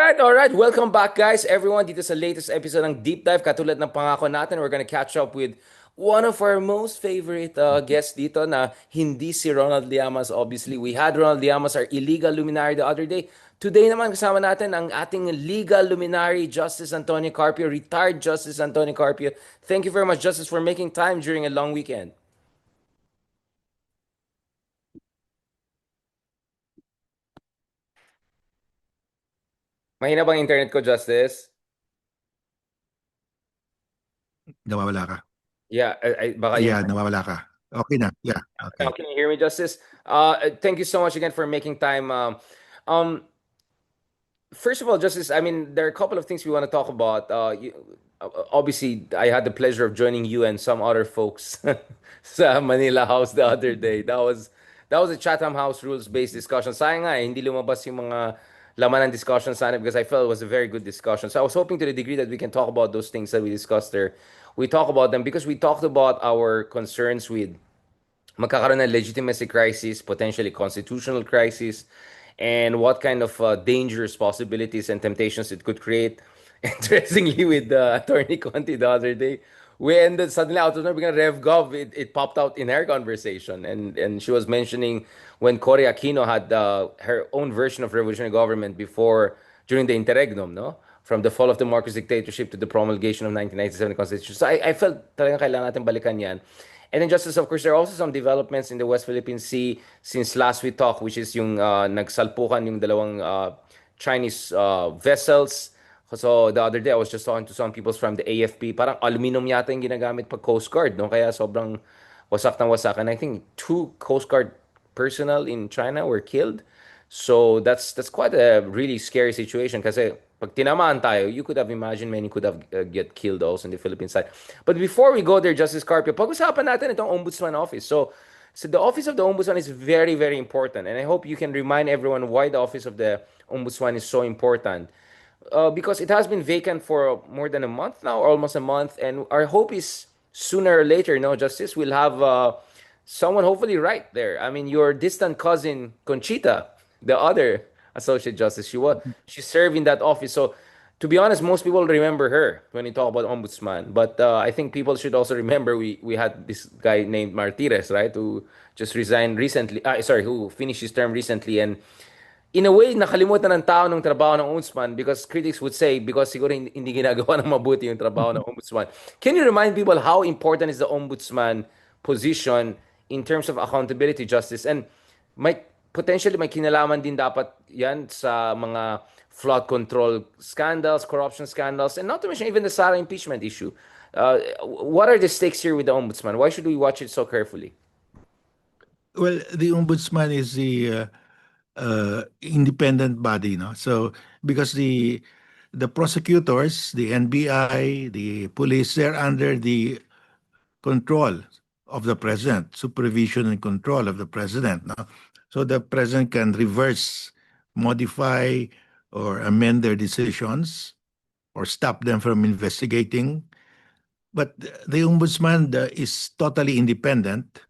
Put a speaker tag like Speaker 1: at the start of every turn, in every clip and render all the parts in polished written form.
Speaker 1: All right. Welcome back, guys. Everyone, dito sa latest episode ng Deep Dive. Katulad ng pangako natin, we're gonna catch up with one of our most favorite guests dito na hindi si Ronald Llamas. Obviously, we had Ronald Llamas, our illegal luminary the other day. Today naman kasama natin ang ating legal luminary, Justice Antonio Carpio, retired Justice Antonio Carpio. Thank you very much, Justice, for making time during a long weekend. Mahina bang internet ko, Justice?
Speaker 2: Nawawala ka.
Speaker 1: Yeah, baka yung
Speaker 2: Yeah, nawawala ka. Okay na. Yeah,
Speaker 1: now,
Speaker 2: okay.
Speaker 1: can you hear me, Justice? Thank you so much again for making time. Um, First of all, Justice, I mean, there are a couple of things we want to talk about. Obviously, I had the pleasure of joining you and some other folks sa Manila House the other day. That was a Chatham House rules-based discussion. Sayang nga, hindi lumabas yung mga laman ng discussion sana because I felt it was a very good discussion. So I was hoping to the degree that we can talk about those things that we discussed there. We talk about them because we talked about our concerns with magkakaroon ng legitimacy crisis, potentially constitutional crisis, and what kind of dangerous possibilities and temptations it could create. Interestingly, with Attorney Conti the other day, we ended suddenly out of nowhere, RevGov, it popped out in her conversation. And she was mentioning when Cory Aquino had her own version of revolutionary government before, during the interregnum, no? From the fall of the Marcos dictatorship to the promulgation of 1997 Constitution. So I felt talagang kailangan natin balikan yan. And then Justice, of course, there are also some developments in the West Philippine Sea since last we talked, which is yung nagsalpukan yung dalawang Chinese vessels. So the other day, I was just talking to some people from the AFP. Parang aluminum yata yung ginagamit pag Coast Guard, no? Kaya sobrang wasak ng wasak. And I think two Coast Guard personnel in China were killed. So that's quite a really scary situation kasi pag tinamaan tayo, you could have imagined many could have get killed also in the Philippine side. But before we go there, Justice Carpio, pag-usapan natin itong Ombudsman Office. So the Office of the Ombudsman is very, very important. And I hope you can remind everyone why the Office of the Ombudsman is so important. Because it has been vacant for more than a month now, or almost a month. And our hope is sooner or later, no, Justice, we'll have someone hopefully right there. I mean, your distant cousin, Conchita, the other Associate Justice, she served in that office. So, to be honest, most people remember her when you talk about ombudsman. But I think people should also remember we had this guy named Martires, right, who just resigned recently. Sorry, who finished his term recently, and in a way, nakalimutan ng tao ng trabaho ng ombudsman because critics would say because siguro hindi ginagawa ng mabuti yung trabaho ng ombudsman. Can you remind people how important is the ombudsman position in terms of accountability, justice, and may potentially may kinalaman din dapat yan sa mga flood control scandals, corruption scandals, and not to mention even the Sara impeachment issue. What are the stakes here with the ombudsman? Why should we watch it so carefully?
Speaker 2: Well, the ombudsman is the independent body, no? So because the prosecutors, the NBI, the police, they're under the control of the president, supervision and control of the president, no? So the president can reverse, modify, or amend their decisions or stop them from investigating. But the ombudsman is totally independent,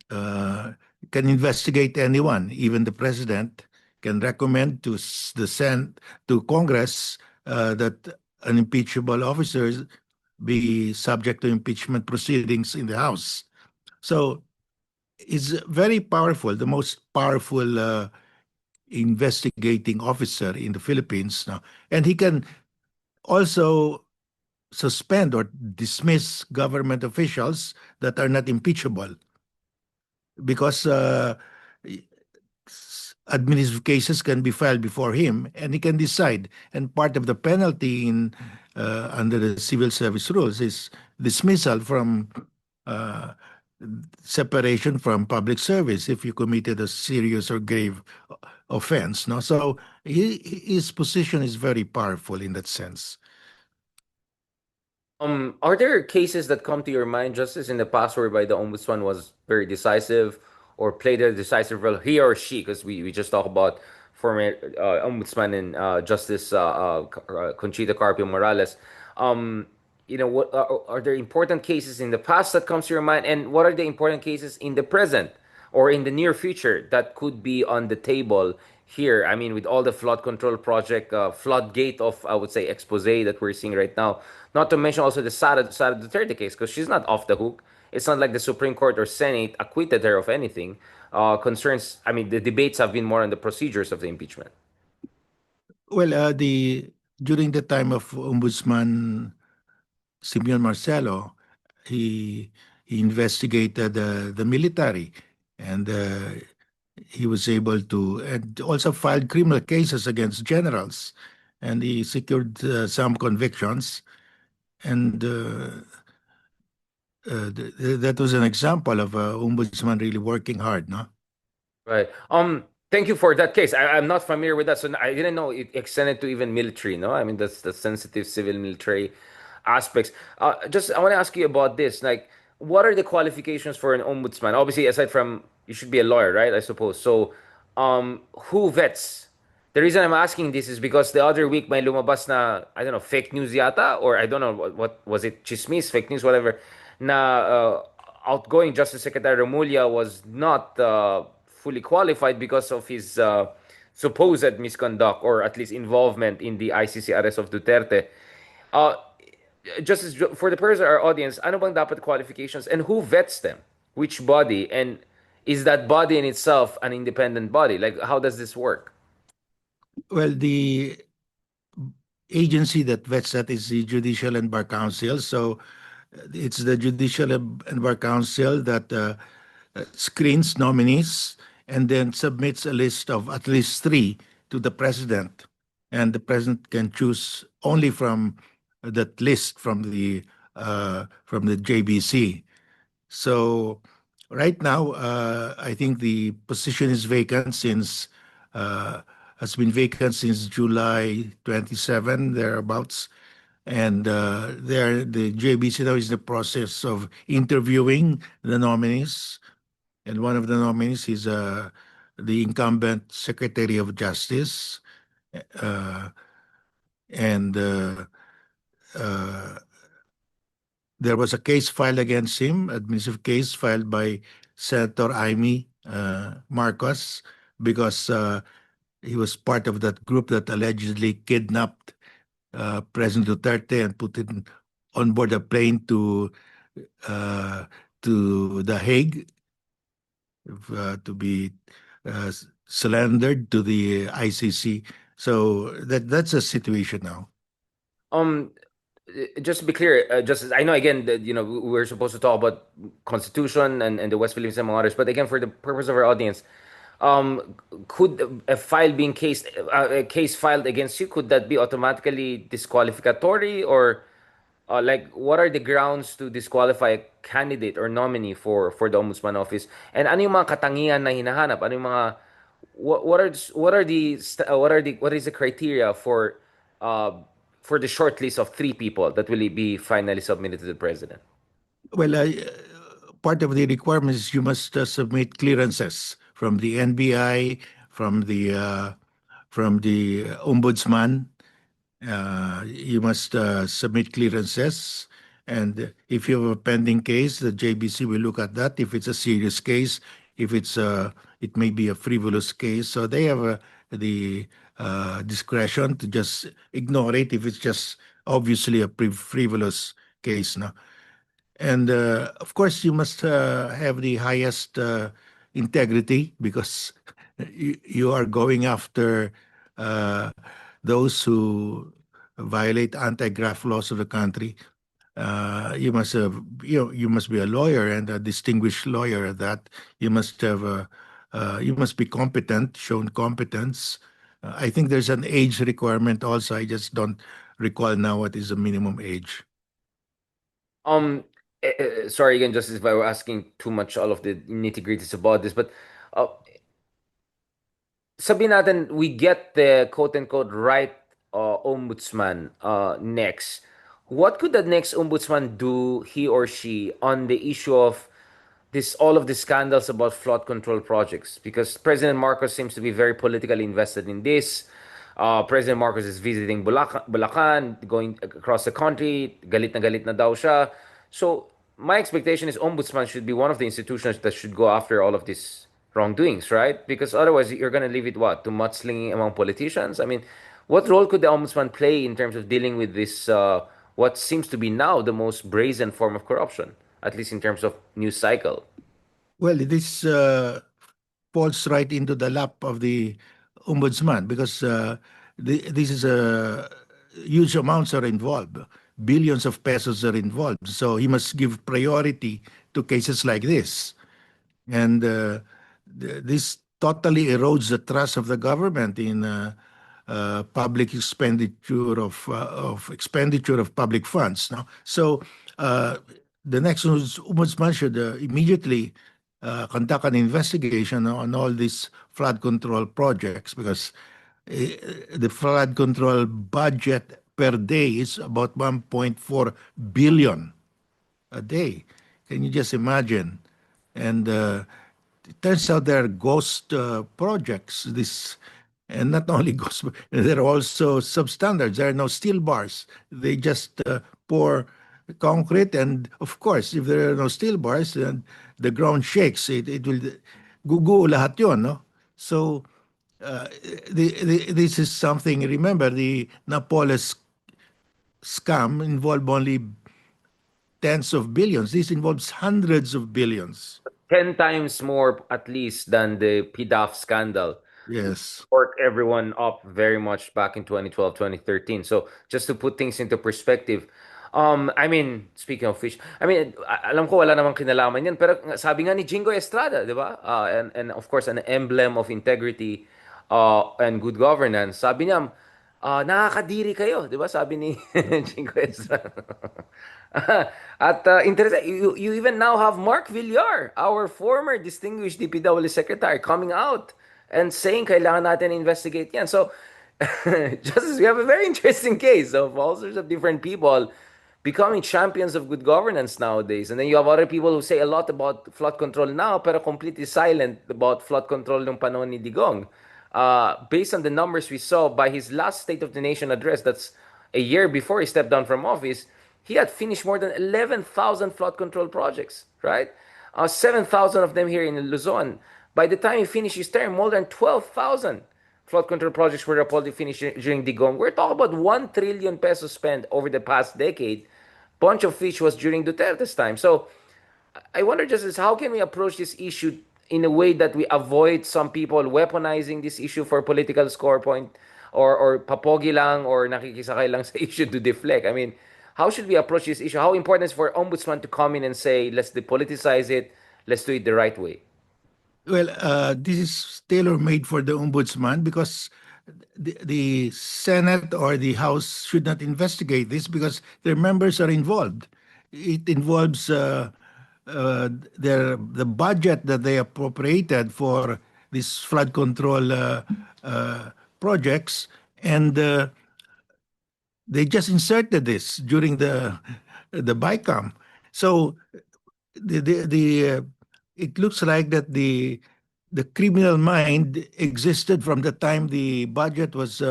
Speaker 2: uh, can investigate anyone, even the president can recommend to the to Congress that an impeachable officer be subject to impeachment proceedings in the House. So it's very powerful, the most powerful investigating officer in the Philippines now, and he can also suspend or dismiss government officials that are not impeachable because administrative cases can be filed before him and he can decide. And part of the penalty in under the civil service rules is dismissal from uh, separation from public service if you committed a serious or grave offense. No, so his position is very powerful in that sense.
Speaker 1: Are there cases that come to your mind, Justice, in the past whereby the ombudsman was very decisive or played a decisive role, he or she? Because we just talked about former ombudsman and Justice Conchita Carpio Morales. Um, what are there important cases in the past that comes to your mind, and what are the important cases in the present or in the near future that could be on the table here. I mean, with all the flood control project, floodgate of, I would say, expose that we're seeing right now. Not to mention also the Sara Duterte case, because she's not off the hook. It's not like the Supreme Court or Senate acquitted her of anything. Concerns, I mean, the debates have been more on the procedures of the impeachment.
Speaker 2: Well, the during the time of Ombudsman Simeon Marcelo, he he investigated the military, and he was able to, and also filed criminal cases against generals, and he secured some convictions, and that was an example of ombudsman really working hard, no?
Speaker 1: Right. Thank you for that case. I'm not familiar with that, so I didn't know it extended to even military. No, I mean that's the sensitive civil military aspects. Just I want to ask you about this. Like, what are the qualifications for an ombudsman? Obviously, aside from you should be a lawyer, right? I suppose. So, who vets? The reason I'm asking this is because the other week may lumabas na, I don't know, fake news yata, or I don't know what was it, chismis, fake news, whatever, na outgoing Justice Secretary Remulla was not fully qualified because of his supposed misconduct or at least involvement in the ICC arrest of Duterte. Uh, for the purpose of our audience, ano bang dapat qualifications and who vets them? Which body? And is that body in itself an independent body? Like, how does this work?
Speaker 2: Well, the agency that vets that is the Judicial and Bar Council. So it's the Judicial and Bar Council that screens nominees and then submits a list of at least three to the president. And the president can choose only from that list from the JBC. So right now, I think the position is vacant since uh, has been vacant since July 27 thereabouts, and the JBC now is in the process of interviewing the nominees, and one of the nominees is the incumbent Secretary of Justice, uh, and uh, there was a case filed against him, administrative case filed by Senator Amy Marcos, because he was part of that group that allegedly kidnapped President Duterte and put him on board a plane uh, to The Hague to be surrendered to the ICC. So that's a situation now.
Speaker 1: Um, just to be clear, just I know again that we're supposed to talk about Constitution and the West Philippines and among others, but again for the purpose of our audience, could a file being a case filed against you, could that be automatically disqualificatory, or like what are the grounds to disqualify a candidate or nominee for the ombudsman office? And ano yung mga katangian na hinahanap? Ano yung mga what is the criteria uh for the short list of three people that will be finally submitted to the president?
Speaker 2: Well, part of the requirement is you must submit clearances from the NBI, from the ombudsman. You must submit clearances, and if you have a pending case, the JBC will look at that. If it's a serious case, if it may be a frivolous case, so they have the discretion to just ignore it if it's just obviously a frivolous case. No? And of course, you must have the highest integrity because you are going after uh, those who violate anti-graft laws of the country. You must have, you must be a lawyer and a distinguished lawyer at that. You must have, you must be competent, shown competence. I think there's an age requirement also. I just don't recall now what is the minimum age.
Speaker 1: Um, Sorry again, just if I were asking too much all of the nitty-gritties about this, but uh, sabihin natin we get the quote-unquote right ombudsman next. What could the next ombudsman do, he or she, on the issue of this all of the scandals about flood control projects? Because President Marcos seems to be very politically invested in this. President Marcos is visiting Bulacan, going across the country. Galit na daw siya. So my expectation is ombudsman should be one of the institutions that should go after all of these wrongdoings, right? Because otherwise, you're going to leave it what to mudslinging among politicians. I mean, what role could the ombudsman play in terms of dealing with this? What seems to be now the most brazen form of corruption, at least in terms of news cycle.
Speaker 2: Well, this falls right into the lap of the ombudsman because this is huge amounts are involved. Billions of pesos are involved. So he must give priority to cases like this. And this totally erodes the trust of the government in public expenditure of public funds. Now, so uh, the next ombudsman should immediately conduct an investigation on all these flood control projects because the flood control budget per day is about 1.4 billion a day. Can you just imagine? And it turns out there are ghost projects. This, and not only ghost, there are also substandards. There are no steel bars. They just pour concrete, and of course, if there are no steel bars, then the ground shakes. It will gugu lahat yun, no? So this is something. Remember, the Napoles scam involved only tens of billions. This involves hundreds of billions.
Speaker 1: 10 times more at least than the PDAF scandal.
Speaker 2: Yes.
Speaker 1: Worked everyone up very much back in 2012, 2013. So just to put things into perspective, I mean, speaking of which, I mean, alam ko wala namang kinalaman yan, pero sabi nga ni Jingo Estrada, di ba? And of course, an emblem of integrity and good governance. Sabi niya, nakakadiri kayo, di ba? Sabi ni Jingo Estrada. At you even now have Mark Villar, our former distinguished DPW secretary, coming out and saying kailangan natin investigate yan. So, Justice, we have a very interesting case of all sorts of different people becoming champions of good governance nowadays. And then you have other people who say a lot about flood control now, pero completely silent about flood control nung panahon ni Digong. Based on the numbers we saw by his last State of the Nation address, that's a year before he stepped down from office, he had finished more than 11,000 flood control projects, right? 7,000 of them here in Luzon. By the time he finished his term, more than 12,000 flood control projects were reportedly finished during Digong. We're talking about 1 trillion pesos spent over the past decade, bunch of which was during Duterte's time. So I wonder just as how can we approach this issue in a way that we avoid some people weaponizing this issue for political score point or papogi lang or nakikisakay lang sa issue to deflect. I mean, how should we approach this issue? How important is for ombudsman to come in and say, let's depoliticize it, let's do it the right way?
Speaker 2: Well, this is tailor-made for the ombudsman because the Senate or the House should not investigate this because their members are involved. It involves the budget that they appropriated for these flood control projects, and they just inserted this during the BICAM. So the it looks like that the criminal mind existed from the time the budget was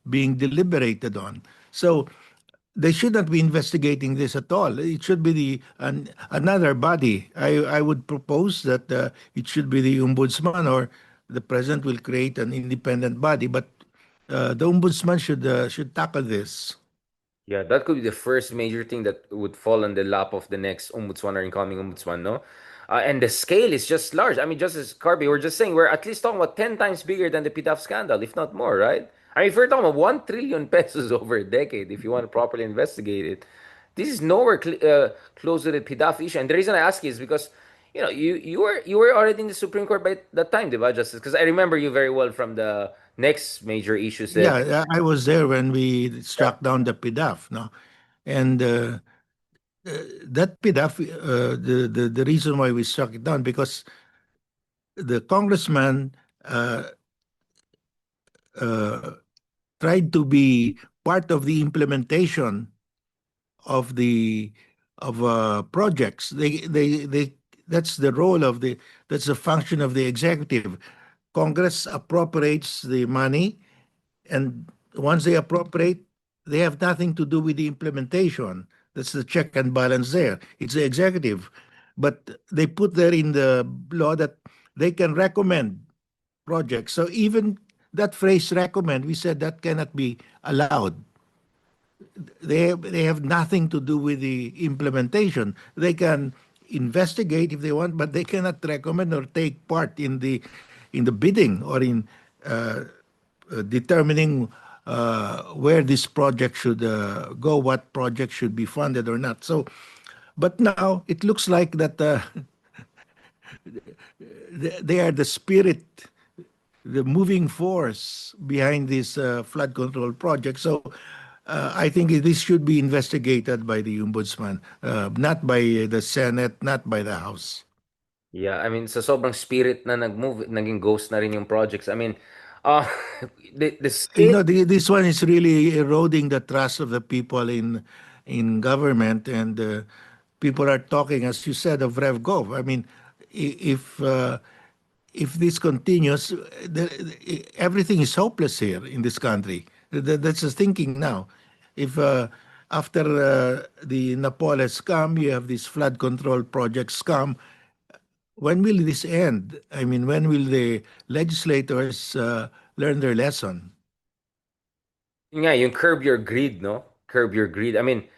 Speaker 2: being deliberated on. So they should not be investigating this at all. It should be another body. I would propose that it should be the ombudsman or the president will create an independent body. But the ombudsman should tackle this.
Speaker 1: Yeah, that could be the first major thing that would fall on the lap of the next ombudsman or incoming ombudsman, no? And the scale is just large. I mean, just as Carby, we're just saying we're at least talking about 10 times bigger than the PDAF scandal, if not more, right? I mean, if we're talking about 1 trillion pesos over a decade, if you want to properly investigate it, this is nowhere close to the PDAF issue. And the reason I ask is because, you were already in the Supreme Court by that time, diba, Justice? Because I remember you very well from the next major issues there.
Speaker 2: Yeah, I was there when we struck down the PDAF, no, and that PDAF, the reason why we struck it down because the congressman uh, uh, tried to be part of the implementation of the of projects. They that's the role of the that's the function of the executive. Congress appropriates the money, and once they appropriate, they have nothing to do with the implementation. That's the check and balance there. It's the executive. But they put there in the law that they can recommend projects. So even that phrase recommend, we said that cannot be allowed. They have nothing to do with the implementation. They can investigate if they want, but they cannot recommend or take part in the bidding or in uh, determining where this project should go, what project should be funded or not. So, but now it looks like that they are the spirit, the moving force behind this flood control project. So I think this should be investigated by the ombudsman, not by the Senate, not by the House.
Speaker 1: Yeah, I mean, sa sobrang spirit na nag-move, naging ghost na rin yung projects. I mean, uh, the
Speaker 2: You
Speaker 1: scale.
Speaker 2: know, this one is really eroding the trust of the people in government, and people are talking, as you said, of RevGov. I mean, if this continues, everything is hopeless here in this country. That's the thinking now. If after the Napoles come, you have these flood control projects come, when will this end? I mean, when will the legislators learn their lesson?
Speaker 1: Yun nga, yung curb your greed, no? Curb your greed. I mean,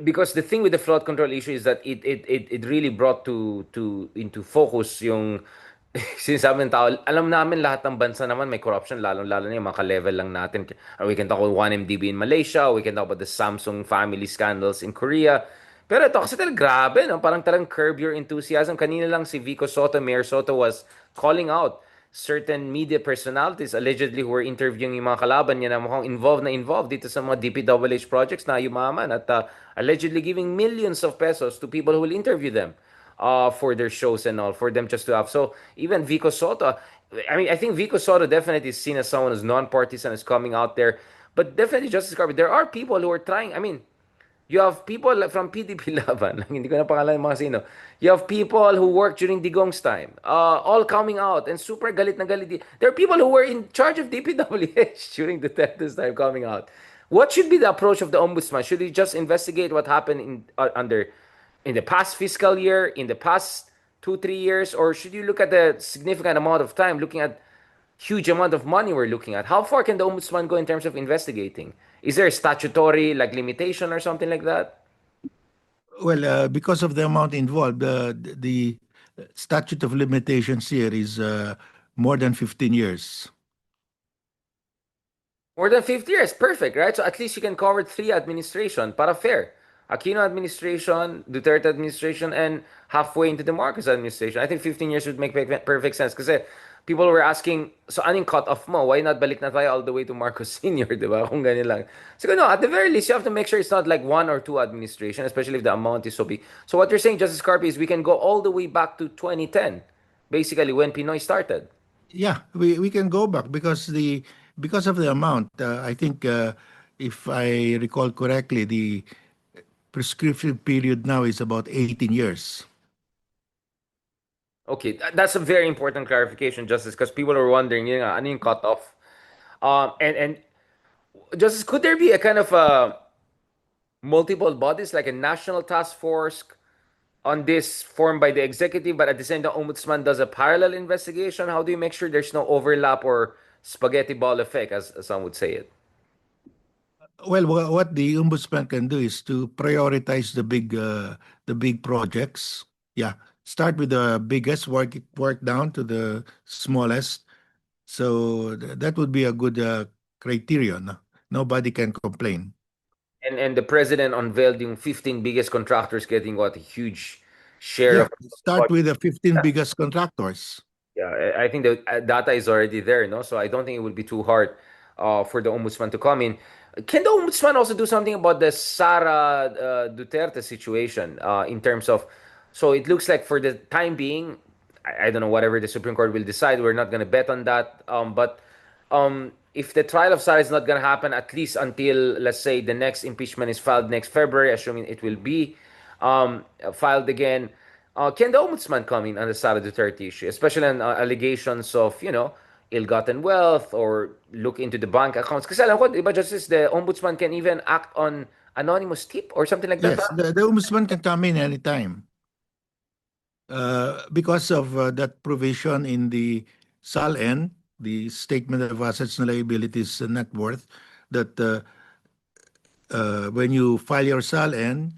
Speaker 1: because the thing with the flood control issue is that it really brought to into focus yung sinasabi ng tao, alam namin lahat ng bansa naman may corruption, lalo-lalo na yung mga ka-level lang natin. Or we can talk about 1MDB in Malaysia, we can talk about the Samsung family scandals in Korea. Pero ito kasi talagang grabe, no? Parang talagang curb your enthusiasm. Kanina lang si Vico Soto, Mayor Soto was calling out certain media personalities allegedly who were interviewing yung mga kalaban niya na mukhang involved dito sa mga DPWH projects na yumaman at allegedly giving millions of pesos to people who will interview them for their shows and all, for them just to have. So even Vico Soto, I mean, I think Vico Soto definitely is seen as someone who's non-partisan, is coming out there. But definitely Justice Carpenter, there are people who are trying, I mean, you have people from PDP Laban, hindi ko na pangalan yung mga sino. You have people who worked during Digong's time, all coming out and super galit na galit. There are people who were in charge of DPWH during Duterte's time coming out. What should be the approach of the ombudsman? Should he just investigate what happened in the past fiscal year, in the past 2, 3 years, or should you look at the significant amount of time, looking at huge amount of money we're looking at? How far can the ombudsman go in terms of investigating? Is there a statutory like limitation or something like that?
Speaker 2: Well, because of the amount involved, the statute of limitations here is more than 15 years.
Speaker 1: More than 50 years, perfect, right? So at least you can cover three administration, para fair. Aquino administration, Duterte administration, and halfway into the Marcos administration. I think 15 years would make perfect sense. Kasi people were asking, so anong cut-off mo? Why not balik na tayo all the way to Marcos Sr., di ba? Kung ganyan lang. So no, at the very least, you have to make sure it's not like one or two administration, especially if the amount is so big. So what you're saying, Justice Carpi, is we can go all the way back to 2010, basically when Pinoy started.
Speaker 2: Yeah, we can go back because of the amount. I think if I recall correctly, the prescription period now is about 18 years.
Speaker 1: Okay, that's a very important clarification, Justice, because people are wondering, yun nga, ano yung cutoff? And Justice, could there be a kind of multiple bodies like a national task force on this formed by the executive, but at the same time, ombudsman does a parallel investigation? How do you make sure there's no overlap or spaghetti ball effect, as some would say it?
Speaker 2: Well, what the ombudsman can do is to prioritize the big projects. Yeah, start with the biggest, work down to the smallest. So that would be a good criterion. Nobody can complain.
Speaker 1: And the president unveiled yung 15 biggest contractors getting what a huge share
Speaker 2: Yeah,
Speaker 1: of
Speaker 2: start with the 15 biggest contractors.
Speaker 1: Yeah, I think the data is already there, no? So I don't think it would be too hard for the ombudsman to come in. Can the ombudsman also do something about the Sara Duterte situation in terms of? So it looks like for the time being, I don't know, whatever the Supreme Court will decide, we're not going to bet on that. But if the trial of Sara is not going to happen, at least until, let's say, the next impeachment is filed next February, assuming it will be filed again, can the ombudsman come in on the Sara Duterte issue, especially on allegations of, ill-gotten wealth or look into the bank accounts? Kasi alam ko, di ba, Justice, the ombudsman can even act on anonymous tip or something like that.
Speaker 2: Yes, the ombudsman can come in anytime. because of that provision in the SALN, the Statement of Assets and Liabilities and Net Worth, that when you file your SALN,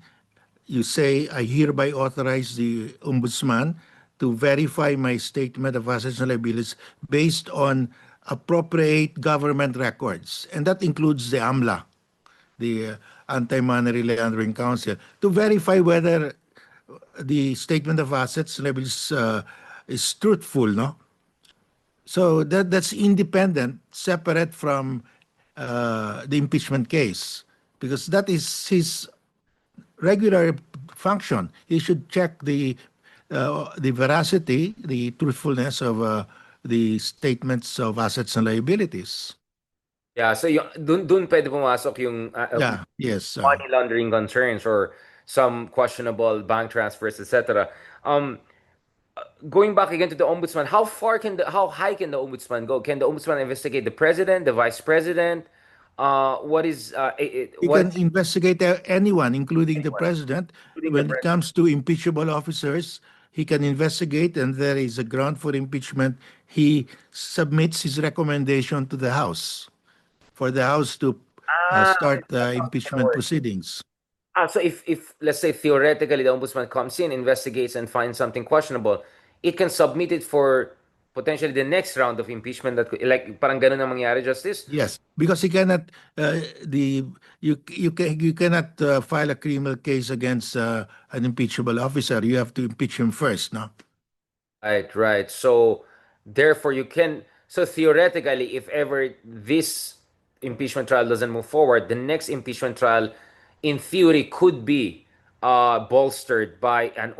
Speaker 2: you say, I hereby authorize the Ombudsman to verify my statement of assets and liabilities based on appropriate government records. And that includes the AMLA, the Anti-Money Laundering Council, to verify whether the statement of assets and liabilities is truthful, no? So that's independent, separate from the impeachment case, because that is his regular function. He should check the veracity, the truthfulness of the statements of assets and liabilities.
Speaker 1: Yeah, so yung dun pwede pumasok yung
Speaker 2: Yeah, yes.
Speaker 1: money laundering concerns or some questionable bank transfers, etc. Um, Going back again to the ombudsman, how high can the ombudsman go? Can the ombudsman investigate the president, the vice president? What is
Speaker 2: He
Speaker 1: what
Speaker 2: can investigate anyone, including the
Speaker 1: anyone,
Speaker 2: president.
Speaker 1: including the
Speaker 2: When it
Speaker 1: president?
Speaker 2: comes to impeachable officers, he can investigate, and there is a ground for impeachment. He submits his recommendation to the House for the House to
Speaker 1: Okay,
Speaker 2: start
Speaker 1: that's how it's gonna
Speaker 2: impeachment
Speaker 1: work.
Speaker 2: proceedings.
Speaker 1: So if let's say theoretically the ombudsman comes in, investigates, and finds something questionable, it can submit it for potentially the next round of impeachment that like parang ganun ang mangyari, Justice?
Speaker 2: Yes, because he cannot the you cannot file a criminal case against an impeachable officer. You have to impeach him first, no?
Speaker 1: Right, right. So therefore you can so theoretically if ever this impeachment trial doesn't move forward, the next impeachment trial in theory could be bolstered by an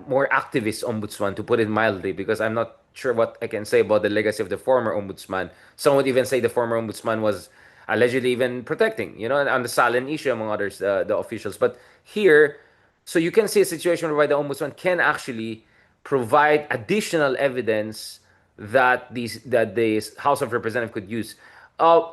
Speaker 1: more activist ombudsman, to put it mildly, because I'm not sure what I can say about the legacy of the former ombudsman. Some would even say the former ombudsman was allegedly even protecting, on the Salin issue, among others, the officials. But here, so you can see a situation where the ombudsman can actually provide additional evidence that the House of Representatives could use. Uh,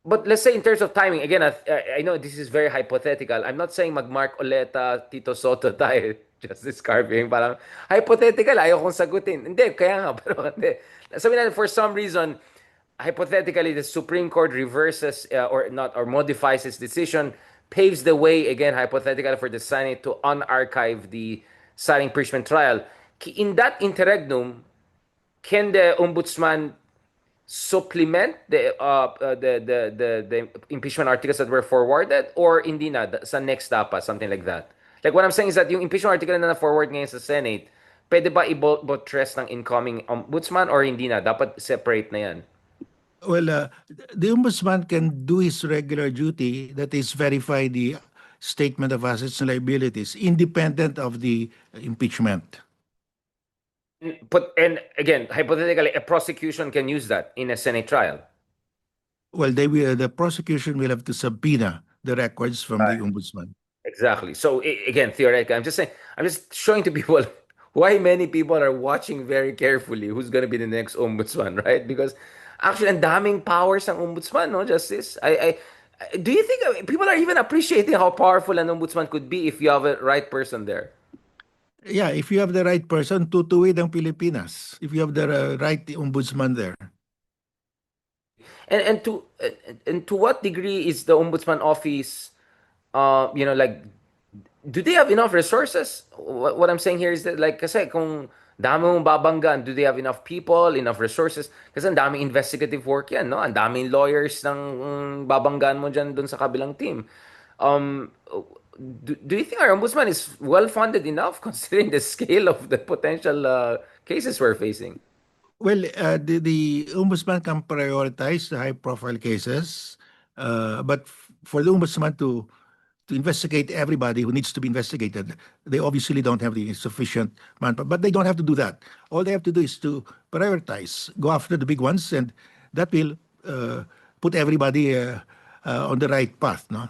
Speaker 1: but let's say in terms of timing, again, I know this is very hypothetical. I'm not saying mag-Mark Oleta, Tito Soto tayo, Justice Carving. Parang hypothetical, ayaw kong sagutin. Hindi, kaya nga, pero hindi. Sabi natin, for some reason, hypothetically, the Supreme Court reverses or not or modifies its decision, paves the way, again, hypothetically, for the Senate to unarchive the Sara impeachment trial. In that interregnum, can the ombudsman supplement the impeachment articles that were forwarded, or hindi na sa next dapat, something like that? Like what I'm saying is that yung impeachment article na na-forward ngayon sa Senate, pwede ba i-buttress ng incoming ombudsman or hindi na? Dapat separate na yan.
Speaker 2: Well, the ombudsman can do his regular duty, that is, verify the statement of assets and liabilities, independent of the impeachment.
Speaker 1: And again, hypothetically, a prosecution can use that in a Senate trial.
Speaker 2: Well, the prosecution will have to subpoena the records from the ombudsman.
Speaker 1: Exactly. So again, theoretically, I'm just saying, I'm just showing to people why many people are watching very carefully who's going to be the next ombudsman, right? Because actually, ang daming powers ng ombudsman, no, Justice? Do you think people are even appreciating how powerful an ombudsman could be if you have a right person there?
Speaker 2: Yeah, if you have the right person, tutuwid ang Pilipinas. If you have the right ombudsman there.
Speaker 1: And to what degree is the ombudsman office, like, do they have enough resources? What I'm saying here is that, like, kasi kung dami mong babanggan, do they have enough people, enough resources? Kasi ang daming investigative work yan, no? Ang daming lawyers ng babanggan mo dyan dun sa kabilang team. Um, do you think our ombudsman is well funded enough considering the scale of the potential cases we're facing?
Speaker 2: Well, the ombudsman can prioritize the high-profile cases, but for the ombudsman to investigate everybody who needs to be investigated, they obviously don't have the sufficient manpower. But they don't have to do that. All they have to do is to prioritize, go after the big ones, and that will put everybody on the right path, no?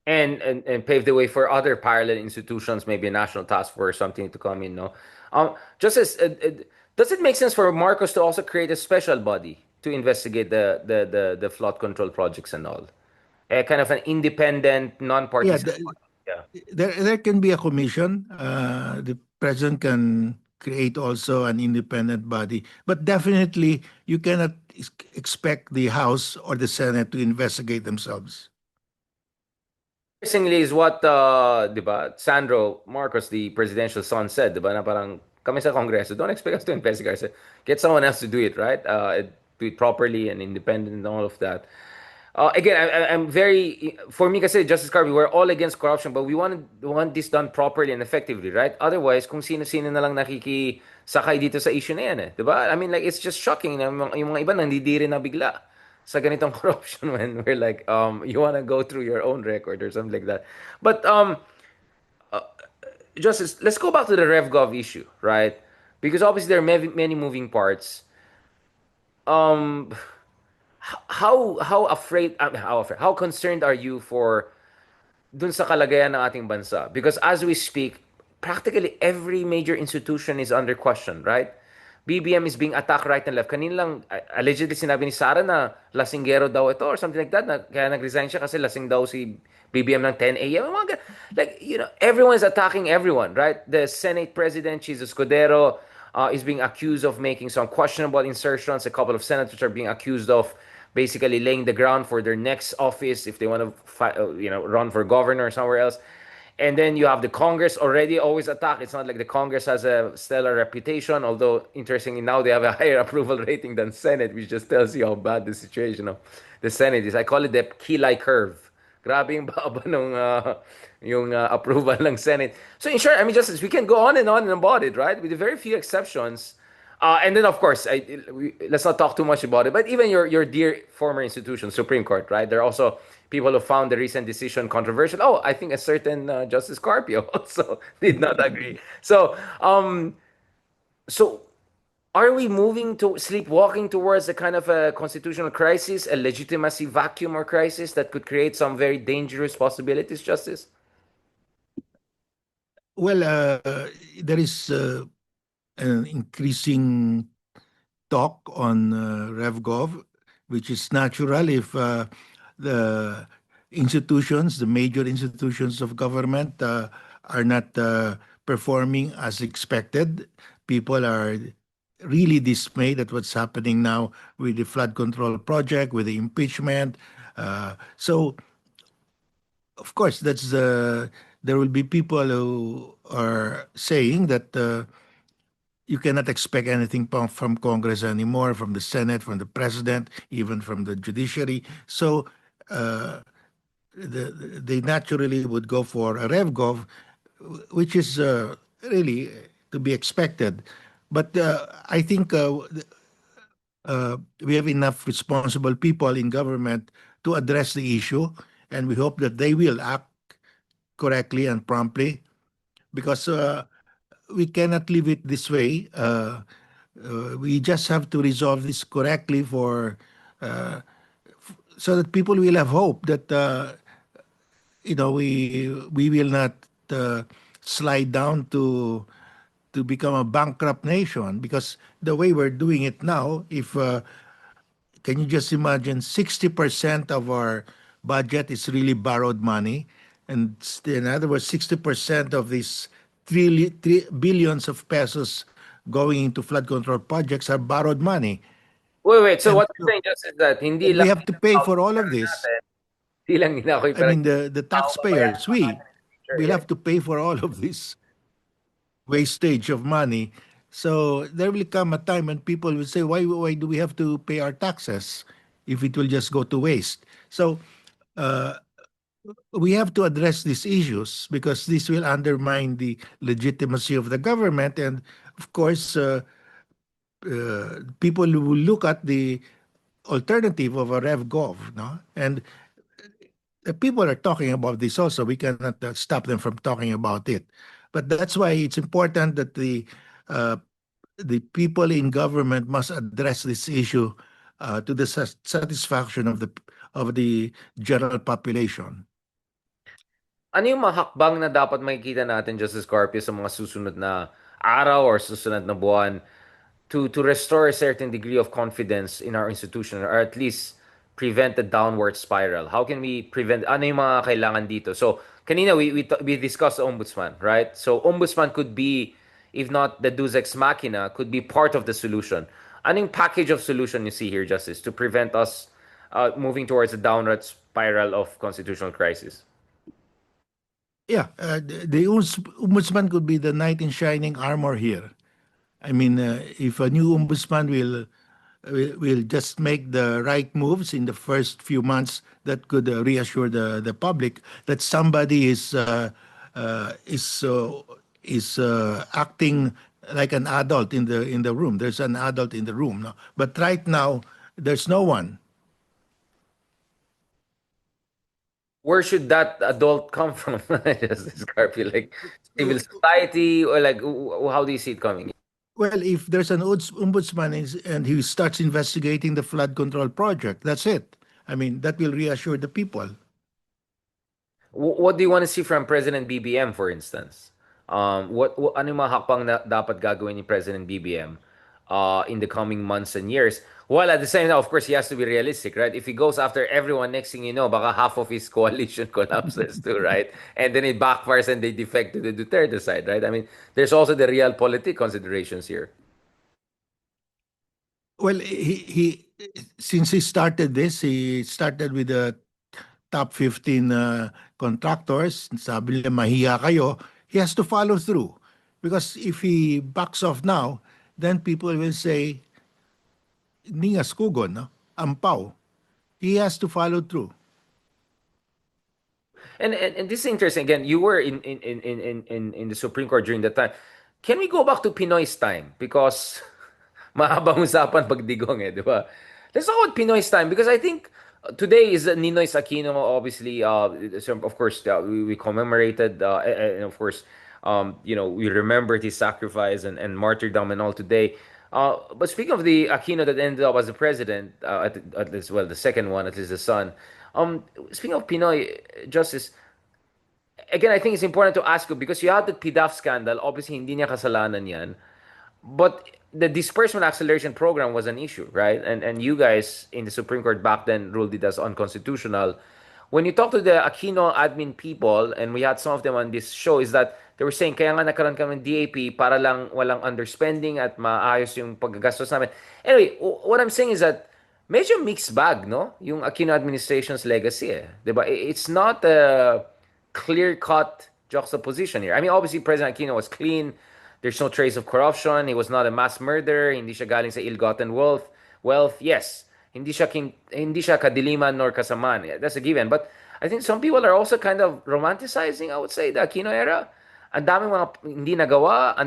Speaker 1: And pave the way for other parallel institutions, maybe a national task force, something to come in. No, just as does it make sense for Marcos to also create a special body to investigate the flood control projects and all, a kind of an independent,
Speaker 2: Yeah,
Speaker 1: non-partisan body? Yeah.
Speaker 2: there can be a commission. president can create also an independent body. But definitely, you cannot expect the House or the Senate to investigate themselves.
Speaker 1: Interestingly is what, di ba, Sandro Marcos, the presidential son, said, di ba, na parang kami sa Kongreso, don't expect us to investigate. I said, get someone else to do it, right? Do it properly and independent and all of that. Again, I'm very, for me kasi, Justice Carby, we're all against corruption, but we want this done properly and effectively, right? Otherwise, kung sino-sino na lang nakikisakay dito sa issue na yan eh. Di ba? I mean, like, it's just shocking na yung mga iba nandidiri na bigla sa ganitong corruption when we're like, you want to go through your own record or something like that. But, Justice, let's go back to the RevGov issue, right? Because obviously there are many moving parts. Um, how afraid, how concerned are you for dun sa kalagayan ng ating bansa? Because as we speak, practically every major institution is under question, right? BBM is being attacked right and left. Kanina lang, allegedly sinabi ni Sara na lasinggero daw ito or something like that. Na, kaya nag-resign siya kasi lasing daw si BBM ng 10 a.m. Like, everyone's attacking everyone, right? The Senate President, Chiz Escudero, is being accused of making some questionable insertions. A couple of senators are being accused of basically laying the ground for their next office if they want to run for governor somewhere else. And then you have the Congress already always attacked. It's not like the Congress has a stellar reputation, although interestingly now they have a higher approval rating than Senate, which just tells you how bad the situation of the Senate is. I call it the Kilai curve. Grabe yung baba nung yung approval ng Senate. So in short, I mean, Justice, we can go on and on and about it, right? With very few exceptions. And then, of course, let's not talk too much about it. But even your dear former institution, Supreme Court, right? There are also people who found the recent decision controversial. Oh, I think a certain Justice Carpio also did not agree. So are we moving to sleepwalking towards a kind of a constitutional crisis, a legitimacy vacuum or crisis that could create some very dangerous possibilities, Justice?
Speaker 2: Well, there is an increasing talk on RevGov, which is natural if the institutions, the major institutions of government, are not performing as expected. People are really dismayed at what's happening now with the flood control project, with the impeachment. So, of course, there will be people who are saying that. You cannot expect anything from Congress anymore, from the Senate, from the president, even from the judiciary. So uh, they naturally would go for a RevGov, which is really to be expected. But I think we have enough responsible people in government to address the issue, and we hope that they will act correctly and promptly because we cannot leave it this way. We just have to resolve this correctly for so that people will have hope that we will not uh, slide down to become a bankrupt nation because the way we're doing it now, if can you just imagine 60% of our budget is really borrowed money? And in other words, 60% of these billions of pesos going into flood control projects are borrowed money.
Speaker 1: Wait. So
Speaker 2: And
Speaker 1: what you're saying, just is that hindi
Speaker 2: we
Speaker 1: lang
Speaker 2: have to pay for all of
Speaker 1: pera
Speaker 2: this.
Speaker 1: natin, hindi lang ako
Speaker 2: I
Speaker 1: pera
Speaker 2: mean, the
Speaker 1: tao babayaran
Speaker 2: taxpayers,
Speaker 1: pa natin in the future,
Speaker 2: we'll
Speaker 1: yeah.
Speaker 2: have to pay for all of this wastage of money. So there will come a time when people will say, why do we have to pay our taxes if it will just go to waste? So uh, we have to address these issues because this will undermine the legitimacy of the government. And of course, people will look at the alternative of a RevGov. No? And people are talking about this also. We cannot stop them from talking about it. But that's why it's important that uh, the people in government must address this issue to the satisfaction of the general population.
Speaker 1: Ano yung mga hakbang na dapat makikita natin, Justice Carpio, sa mga susunod na araw or susunod na buwan to restore a certain degree of confidence in our institution or at least prevent the downward spiral? How can we prevent, ano yung mga kailangan dito? So, kanina we discussed the Ombudsman, right? So, Ombudsman could be if not the Deus Ex Machina, could be part of the solution. Anong package of solution you see here, Justice, to prevent us moving towards a downward spiral of constitutional crisis?
Speaker 2: Yeah, the ombudsman could be the knight in shining armor here. I mean, if a new ombudsman will just make the right moves in the first few months, that could reassure the public that somebody uh, is uh, is acting like an adult in the room. There's an adult in the room, no? But right now, there's no one.
Speaker 1: Where should that adult come from? Justice Garfield, like civil society, or like how do you see it coming?
Speaker 2: Well, if there's an ombudsman and he starts investigating the flood control project, that's it. I mean, that will reassure the people.
Speaker 1: What do you want to see from President BBM, for instance? What ano yung mga hakbang na dapat gagawin ni President BBM in the coming months and years? While at the same time, of course, he has to be realistic, right? If he goes after everyone, next thing you know, baka half of his coalition collapses too, right? And then it backfires and they defect to the Duterte side, right? I mean, there's also the realpolitik considerations here.
Speaker 2: Well, he since he started this, he started with the top 15 contractors. Sabi nila, mahiya kayo. He has to follow through. Because if he backs off now, then people will say, Ningas Kugon, no? Ampaw. He has to follow through.
Speaker 1: And this is interesting. Again, you were in the Supreme Court during that time. Can we go back to Pinoy's time? Because mahabang usapan pagdigong eh, di ba? Let's talk about Pinoy's time because I think today is Ninoy Aquino. Obviously, so of course, we commemorated, and of course, we remembered his sacrifice and martyrdom and all today. But speaking of the Aquino that ended up as the president, at least, well, the second one, at least the son. Speaking of Pinoy justice, again, I think it's important to ask you because you had the PDAF scandal. Obviously, hindi niya kasalanan yan. But the disbursement acceleration program was an issue, right? And you guys in the Supreme Court back then ruled it as unconstitutional. When you talk to the Aquino admin people, and we had some of them on this show, is that they were saying, kaya nga nagkaroon kami ng DAP para lang walang underspending at maayos yung paggastos namin. Anyway, what I'm saying is that medyo mixed bag, no? Yung Aquino administration's legacy, eh. Diba? It's not a clear-cut juxtaposition here. I mean, obviously, President Aquino was clean. There's no trace of corruption. He was not a mass murderer. Hindi siya galing sa ill-gotten wealth. Yes. Hindi siya kadiliman nor kasamaan. Yeah, that's a given. But I think some people are also kind of romanticizing, I would say, the Aquino era. Ang daming mga hindi nagawa.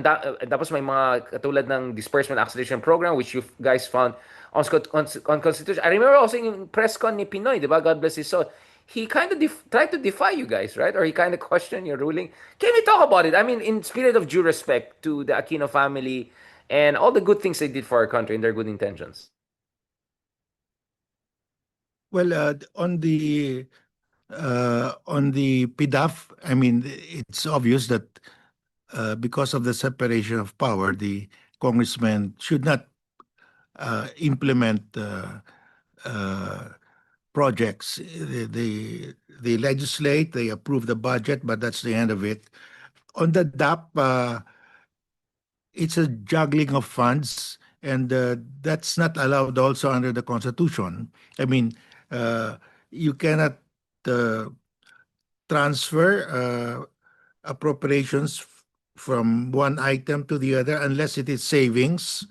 Speaker 1: Tapos may mga katulad ng disbursement acceleration program which you guys found unconstitutional. I remember also in press con ni Pinoy, di ba? God bless his soul. He kind of tried to defy you guys, right? Or he kind of questioned your ruling. Can we talk about it? I mean, in spirit of due respect to the Aquino family and all the good things they did for our country and their good intentions.
Speaker 2: Well, on the PDAF, I mean, it's obvious that because of the separation of power, the congressman should not implement uh, projects. They legislate, they approve the budget, but that's the end of it. On the DAP, it's a juggling of funds, and that's not allowed also under the Constitution. I mean, you cannot uh, transfer appropriations from one item to the other unless it is savings,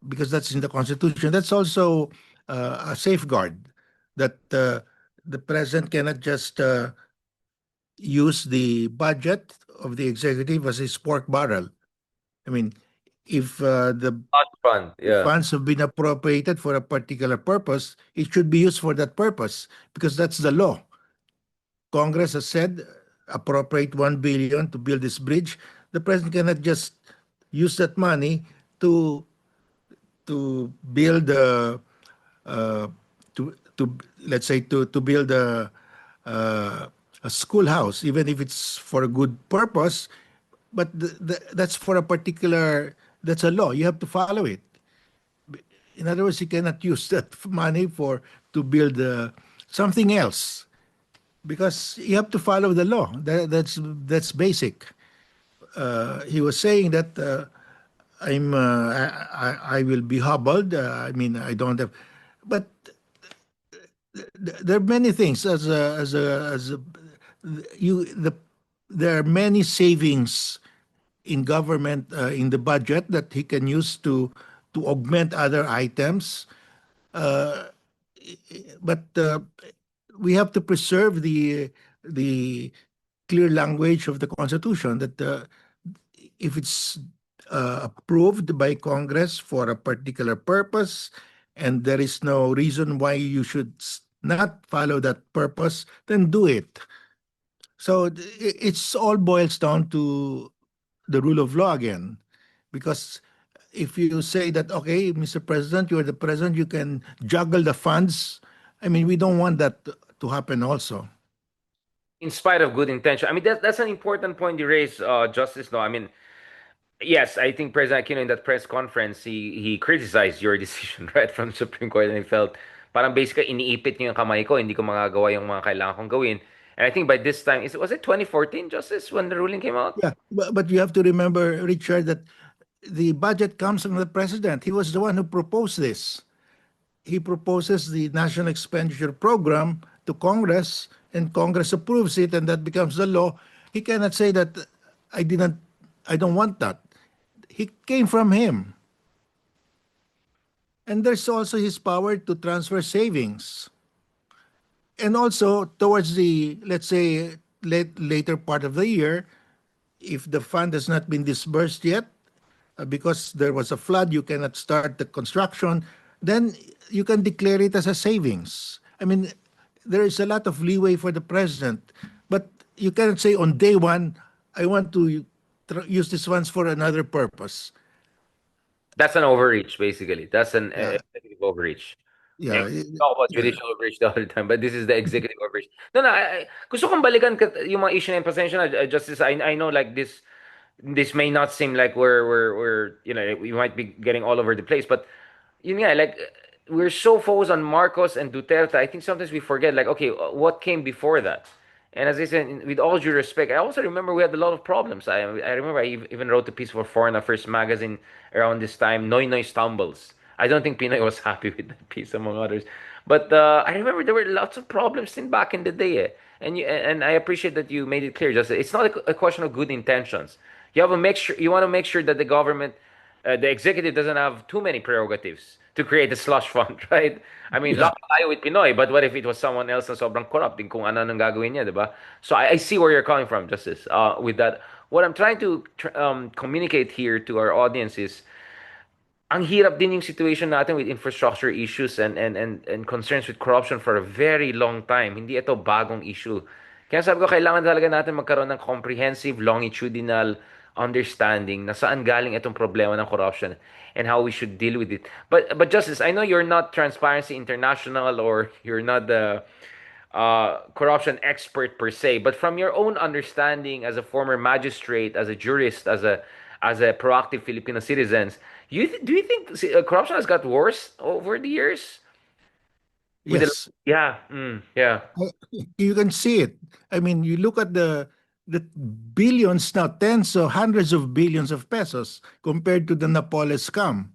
Speaker 2: because that's in the Constitution. That's also a safeguard that the president cannot just use the budget of the executive as his pork barrel. I mean, if the
Speaker 1: Not fun. Yeah.
Speaker 2: funds have been appropriated for a particular purpose, it should be used for that purpose because that's the law. Congress has said appropriate 1 billion to build this bridge. The president cannot just use that money to build uh, to let's say to build a schoolhouse, even if it's for a good purpose, but that's for a particular, that's a law. You have to follow it. In other words, you cannot use that money for to build something else because you have to follow the law. That's basic. he was saying that I will be hobbled. I mean, I don't have, but there are many things you the there are many savings in government in the budget that he can use to augment other items. Uh, but we have to preserve the clear language of the Constitution that if it's approved by Congress for a particular purpose, and there is no reason why you should not follow that purpose, then do it. So it's all boils down to the rule of law again, because if you say that, okay, Mr. President, you're the president, you can juggle the funds. I mean, we don't want that to happen also.
Speaker 1: In spite of good intention. I mean, that's an important point you raise, Justice. No, I mean, yes, I think President Aquino in that press conference, he criticized your decision, right, from the Supreme Court, and he felt parang basically iniipit niyo yung kamay ko, hindi ko magagawa yung mga kailangan kong gawin. And I think by this time, was it 2014, Justice, when the ruling came out?
Speaker 2: Yeah, but you have to remember, Richard, that the budget comes from the president. He was the one who proposed this. He proposes the national expenditure program to Congress, and Congress approves it, and that becomes the law. He cannot say that I didn't, I don't want that. He came from him. And there's also his power to transfer savings. And also towards the, let's say, later part of the year, if the fund has not been disbursed yet, because there was a flood, you cannot start the construction, then you can declare it as a savings. I mean, there is a lot of leeway for the president, but you cannot say on day one, I want to use these funds for another purpose.
Speaker 1: That's an overreach, basically. That's an
Speaker 2: Yeah,
Speaker 1: executive overreach. Yeah,
Speaker 2: yeah,
Speaker 1: we talk about
Speaker 2: yeah,
Speaker 1: judicial overreach the other time, but this is the executive overreach. No, no, gusto kong balikan yung mga issue na yung pasensya na, Justice. I know like this may not seem like we're we might be getting all over the place, but yun nga, like we're so focused on Marcos and Duterte. I think sometimes we forget like, okay, what came before that? And as I said, with all due respect, I also remember we had a lot of problems. I remember I even wrote a piece for Foreign Affairs magazine around this time. Noy Noy stumbles. I don't think Pinoy was happy with that piece, among others. But I remember there were lots of problems in back in the day. And I appreciate that you made it clear. Just it's not a question of good intentions. You have to make sure you want to make sure that the executive doesn't have too many prerogatives to create a slush fund, right? I mean,
Speaker 2: yeah.
Speaker 1: lucky tayo with Pinoy, but what if it was someone else na sobrang corrupt din kung ano nang gagawin niya, di ba? So I see where you're coming from, Justice. With that, what I'm trying to communicate here to our audience is ang hirap din yung situation natin with infrastructure issues and concerns with corruption for a very long time. Hindi ito bagong issue. Kaya sabi ko, kailangan talaga natin magkaroon ng comprehensive, longitudinal understanding na saan galing itong problema ng corruption and how we should deal with it. But Justice, I know you're not Transparency International or you're not the corruption expert per se, but from your own understanding as a former magistrate, as a jurist, as a proactive Filipino citizens, do you think corruption has got worse over the years? With the
Speaker 2: Yes.
Speaker 1: yeah, yeah.
Speaker 2: You can see it. I mean, you look at the billions now, tens or hundreds of billions of pesos compared to the Napoles scam.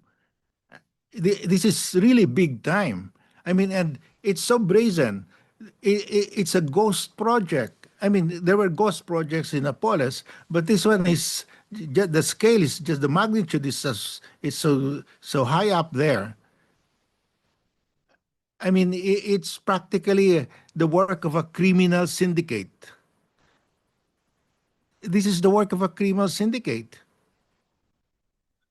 Speaker 2: This is really big time. I mean, and it's so brazen. It's a ghost project. I mean, there were ghost projects in Napoles, but this one is just, the scale is just the magnitude is so high up there. I mean, it's practically the work of a criminal syndicate. This is the work of a criminal syndicate.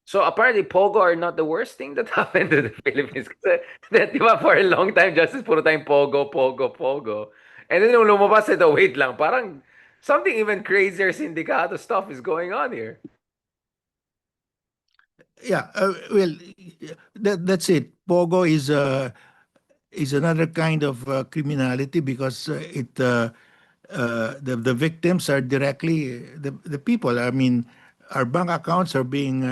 Speaker 1: So apparently Pogo are not the worst thing that happened to the Philippines. Kasi, di ba, for a long time, Justice, puro tayong Pogo, Pogo, Pogo. And then nung lumabas ito, wait lang, parang something even crazier syndicato stuff is going on here.
Speaker 2: Yeah, well, that's it. Pogo is another kind of criminality because the victims are directly the people. I mean, our bank accounts are being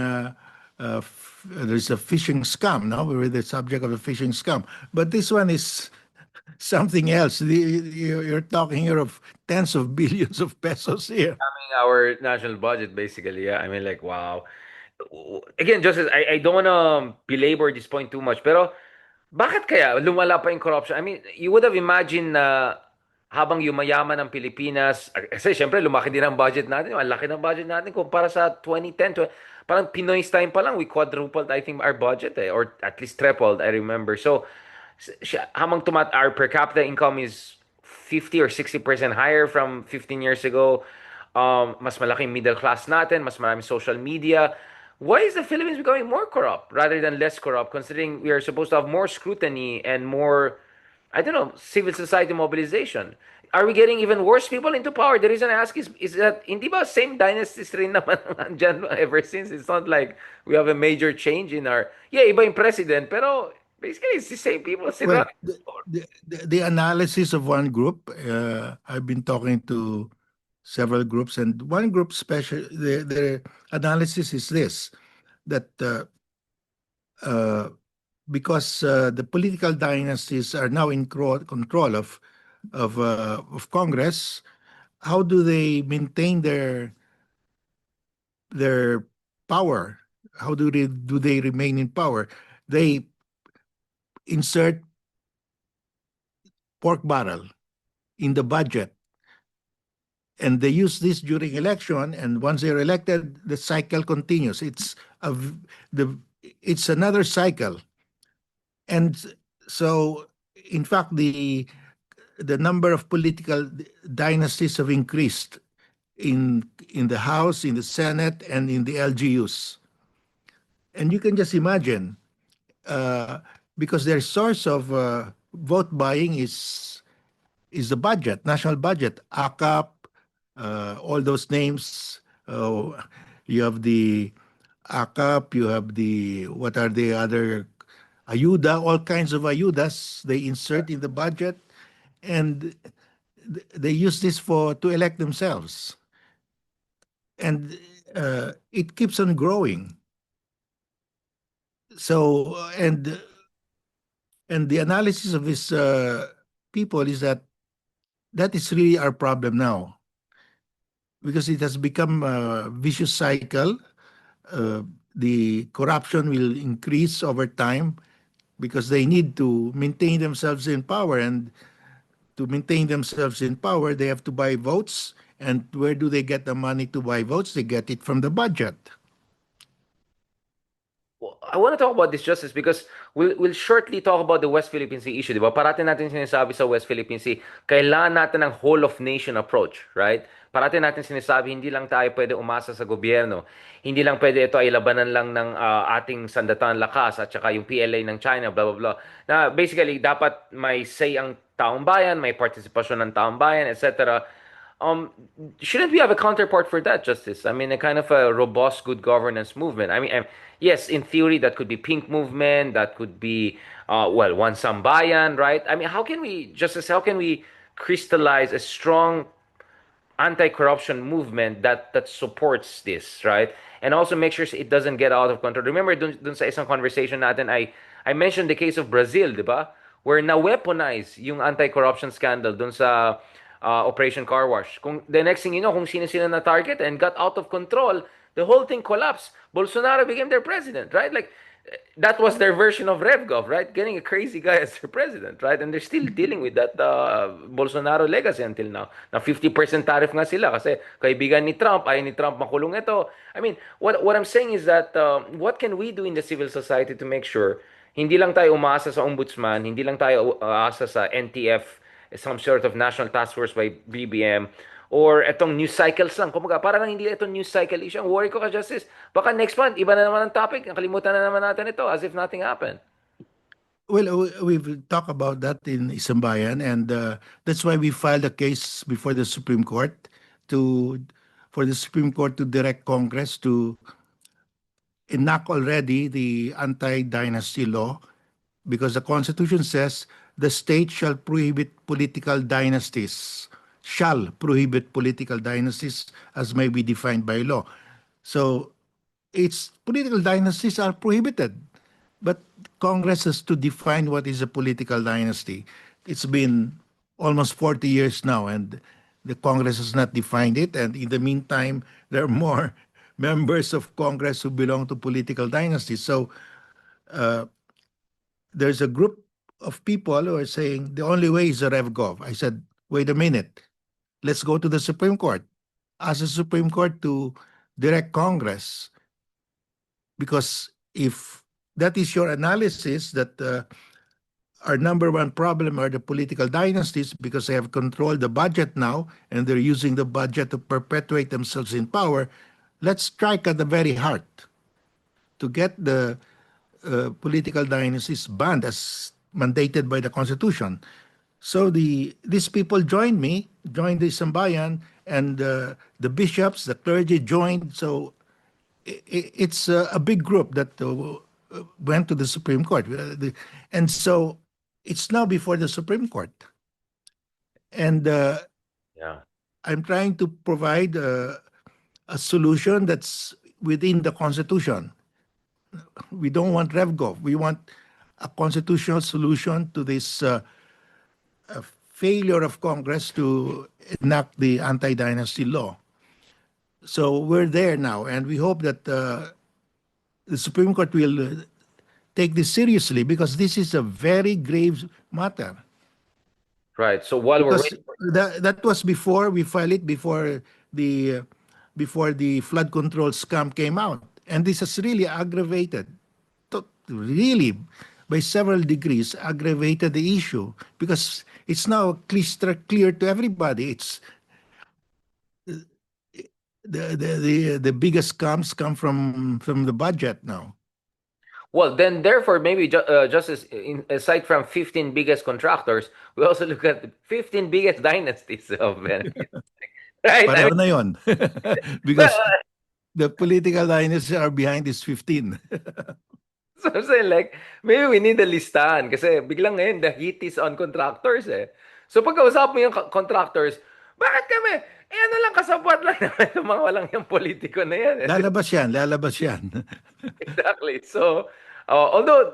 Speaker 2: there's a phishing scam now. We're the subject of a phishing scam, but this one is something else. You're talking here of tens of billions of pesos here.
Speaker 1: Having our national budget, basically. Yeah, I mean, like, wow. Again, Justice, I don't want to belabor this point too much, pero bakit kaya lumala pa yung corruption? I mean, you would have imagined na habang yumayaman ang Pilipinas, kasi syempre lumaki din ang budget natin, ang laki ng budget natin kumpara sa 2010, parang Pinoy's time pa lang, we quadrupled, I think, our budget or at least tripled, I remember. So, habang our per capita income is 50 or 60% higher from 15 years ago. Mas malaking middle class natin, mas maraming social media. Why is the Philippines becoming more corrupt rather than less corrupt, considering we are supposed to have more scrutiny and more, I don't know, civil society mobilization? Are we getting even worse people into power? The reason I ask is that hindi ba same dynasties rin naman ang nandyan ever since? It's not like we have a major change in our, yeah, iba yung president, pero basically it's the same people still
Speaker 2: Well,
Speaker 1: running.
Speaker 2: the analysis of one group, I've been talking to several groups, and one group special, their analysis is this, that uh, because the political dynasties are now in control of Congress, how do they maintain their power? How do they remain in power? They insert pork barrel in the budget, and they use this during election. And once they're elected, the cycle continues. A the it's another cycle, and so in fact the number of political dynasties have increased in the House, in the Senate, and in the LGUs. And you can just imagine, uh, because their source of vote buying is the budget, national budget, AKAP, all those names. You have the AKAP, you have the, what are the other, ayuda, all kinds of ayudas they insert in the budget, and they use this for to elect themselves, and it keeps on growing. So and the analysis of these people is that that is really our problem now, because it has become a vicious cycle. Uh, the corruption will increase over time because they need to maintain themselves in power, and to maintain themselves in power, they have to buy votes. And where do they get the money to buy votes? They get it from the budget.
Speaker 1: Well, I want to talk about this justice because we'll shortly talk about the West Philippine Sea issue, di ba? Parati natin sinasabi sa West Philippine Sea, kailangan natin ng whole of nation approach, right? Parati natin sinasabi, hindi lang tayo pwede umasa sa gobyerno. Hindi lang pwede ito ay labanan lang ng ating sandatang lakas at saka yung PLA ng China, blah, blah, blah. Na basically, dapat may say ang taong bayan, may partisipasyon ng taong bayan, etc. Um, shouldn't we have a counterpart for that, Justice? I mean, a kind of a robust good governance movement. I mean, yes, in theory, that could be pink movement, that could be, well, one sambayan, right? I mean, how can we, Justice, how can we crystallize a strong anti-corruption movement that supports this, right? And also make sure it doesn't get out of control. Remember dun sa isang conversation natin, I mentioned the case of Brazil, di ba? Where na-weaponize yung anti-corruption scandal dun sa Operation Car Wash. Kung the next thing you know, kung sino-sino na target and got out of control, the whole thing collapsed. Bolsonaro became their president, right? Like that was their version of RevGov, right? Getting a crazy guy as their president, right? And they're still dealing with that Bolsonaro legacy until now. Na 50% tariff nga sila kasi kaibigan ni Trump, ayaw ni Trump makulong ito. I mean, what I'm saying is that what can we do in the civil society to make sure hindi lang tayo umaasa sa Ombudsman, hindi lang tayo umaasa sa NTF, some sort of national task force by BBM, or etong news cycles lang. Kumbaga, parang hindi itong news cycle issue. Ang worry ko ka, Justice, baka next month, iba na naman ang topic. Nakalimutan na naman natin ito as if nothing happened.
Speaker 2: Well, we've talked about that in Isambayan, and that's why we filed a case before the Supreme Court to for the Supreme Court to direct Congress to enact already the anti-dynasty law, because the Constitution says the state shall prohibit political dynasties, shall prohibit political dynasties as may be defined by law. So its political dynasties are prohibited, but Congress has to define what is a political dynasty. It's been almost 40 years now, and the Congress has not defined it. And in the meantime, there are more members of Congress who belong to political dynasties. So there's a group of people who are saying the only way is a RevGov. I said, wait a minute, let's go to the Supreme Court. Ask the Supreme Court to direct Congress, because if that is your analysis, that our number one problem are the political dynasties because they have controlled the budget now and they're using the budget to perpetuate themselves in power. Let's strike at the very heart to get the political dynasties banned as mandated by the Constitution. So these people joined me, joined the Sambayan, and the bishops, the clergy joined. So it's a big group that went to the Supreme Court. And so it's now before the Supreme Court. And
Speaker 1: Yeah.
Speaker 2: I'm trying to provide a solution that's within the Constitution. We don't want RevGov. We want a constitutional solution to this failure of Congress to enact the anti-dynasty law. So we're there now, and we hope that the Supreme Court will take this seriously, because this is a very grave matter.
Speaker 1: Right. So while we're
Speaker 2: Because
Speaker 1: waiting for
Speaker 2: that was before we filed it, the before the flood control scam came out, and this has really aggravated, really by several degrees aggravated the issue, because it's now crystal clear to everybody. It's the biggest scams come from the budget now.
Speaker 1: Well, then, therefore, maybe just as aside from 15 biggest contractors, we also look at the 15 biggest dynasties of right? I
Speaker 2: Pareho
Speaker 1: mean,
Speaker 2: na yon.
Speaker 1: well,
Speaker 2: Because the political dynasties are behind this 15.
Speaker 1: so I'm saying like, maybe we need a listahan kasi biglang ngayon the heat is on contractors eh. So pagkausap mo yung contractors, bakit kami? Eh ano lang, kasabwat lang naman yung mga walang yung politiko na yan eh.
Speaker 2: Lalabas yan, lalabas yan.
Speaker 1: Exactly. So, although,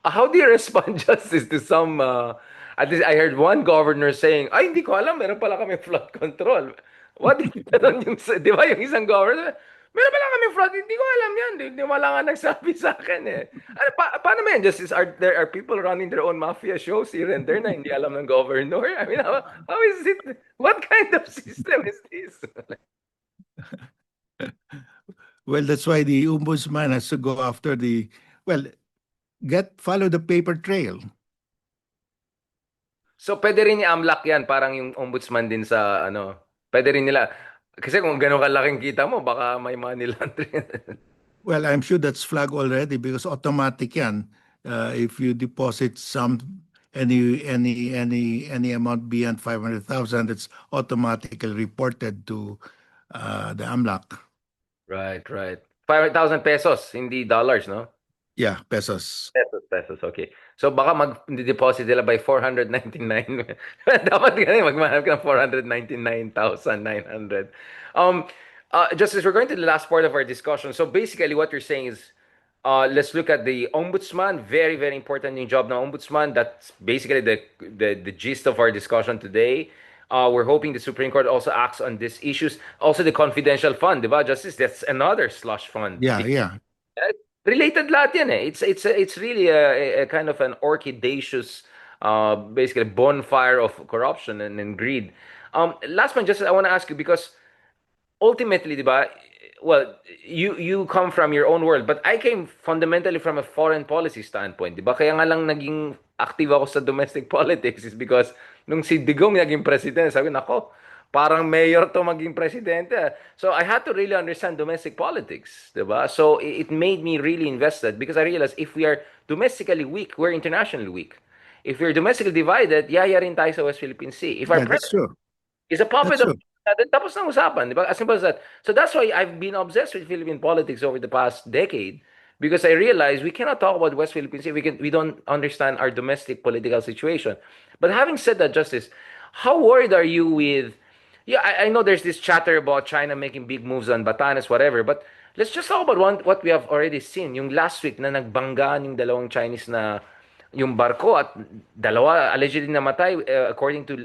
Speaker 1: how do you respond, Justice, to some, at least I heard one governor saying, ay, hindi ko alam, meron pala kami flood control. What if, ganun yung, di ba, yung isang governor, meron pala kami flood, hindi ko alam yan, di mo lang nga nagsabi sa akin eh. Ano, paano mo yan, Justice? Are people running their own mafia shows here and there na hindi alam ng governor? I mean, how is it, what kind of system is this?
Speaker 2: Well, that's why the Ombudsman has to go after well, follow the paper trail.
Speaker 1: So, pwede rin i-amlak yan, parang yung ombudsman din sa, ano, pwede rin nila, kasi kung gano'ng kalaking kita mo, baka may money laundering.
Speaker 2: Well, I'm sure that's flag already, because automatic yan. If you deposit any amount beyond 500,000, it's automatically reported to the AMLAC.
Speaker 1: Right, right. 5,000 pesos, hindi dollars, no?
Speaker 2: Yeah, pesos.
Speaker 1: Pesos, okay. So baka mag-deposit nila by 499. Dapat ganun, magmanap ka ng 499,900. Um, just as we're going to the last part of our discussion, so basically what you're saying is, let's look at the ombudsman. Very, very important yung job ng ombudsman. That's basically the gist of our discussion today. We're hoping the Supreme Court also acts on these issues. Also, the confidential fund, di ba, Justice? That's another slush fund.
Speaker 2: Yeah, yeah.
Speaker 1: Related lahat yan eh. It's really a kind of an orchidaceous, basically bonfire of corruption and greed. Last one, just I want to ask you because ultimately, di ba? Well, you come from your own world, but I came fundamentally from a foreign policy standpoint, di ba? Kaya nga lang naging active ako sa domestic politics is because nung si Digong naging president, sabi ko, nako, parang mayor to maging presidente. So I had to really understand domestic politics, di ba? So it made me really invested because I realized if we are domestically weak, we're internationally weak. If we're domestically divided, yaya rin tayo sa West Philippine Sea. If our
Speaker 2: Yeah, that's true.
Speaker 1: is a puppet
Speaker 2: That's
Speaker 1: of
Speaker 2: true.
Speaker 1: then tapos na usapan, di ba? As simple as that. So that's why I've been obsessed with Philippine politics over the past decade because I realized we cannot talk about West Philippine Sea. We don't understand our domestic political situation. But having said that, Justice, how worried are you with? Yeah, I know there's this chatter about China making big moves on Batanes, whatever. But let's just talk about what we have already seen. Yung last week na nagbanggaan yung dalawang Chinese na yung barko at dalawa allegedly namatay according to